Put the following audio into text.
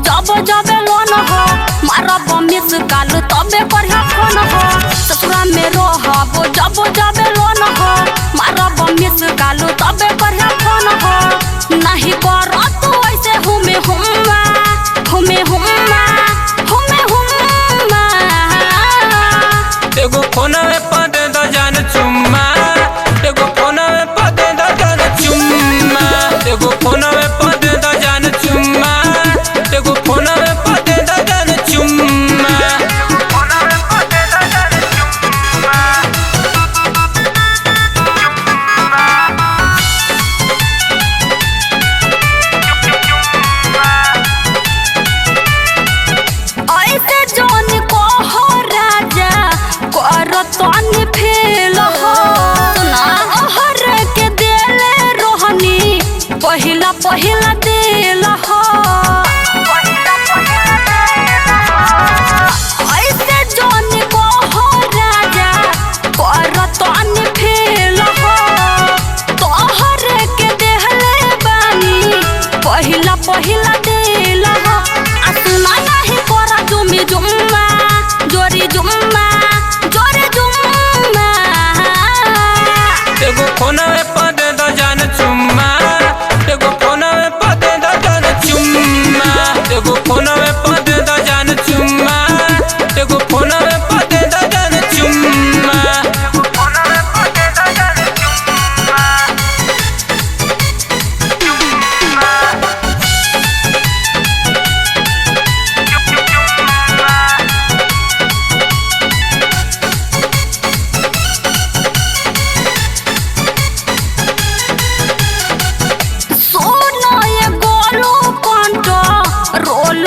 जब जबे लोन हो मारब मिस काल तबे बढ़िया फोन हो ससुरा में रहब जब जबे लोन हो मारब मिस काल तबे बढ़िया फोन हो नहीं कर तू ऐसे हुमे हुम्मा हुमे हुम्मा हुमे हुम्मा एगो फोन में पद द जान चुम्मा एगो फोन में पद द जान चुम्मा एगो फोन में पद द जान चुम्मा एगो फोन में पद द जान चुम्मा ऐसे जोन को हो राजा करतन फेल हो सुना हर के देले रोहनी पहिला पहिला दिल हो ऐसे जोन को हो राजा करतन फेल हो तोहर के देहले बानी पहिला पहिला दिल हो आ सुना नहीं कोरा जुमी जुम्मा जोरी जुम्मा जोरी जुम्मा एगो फोन में पद द जान चुम्मा एगो फोन में पद द जान चुम्मा एगो फोन में पद द जान चुम्मा एगो फोन में पद द जान चुम्मा सोना ये गोलू कंट रोल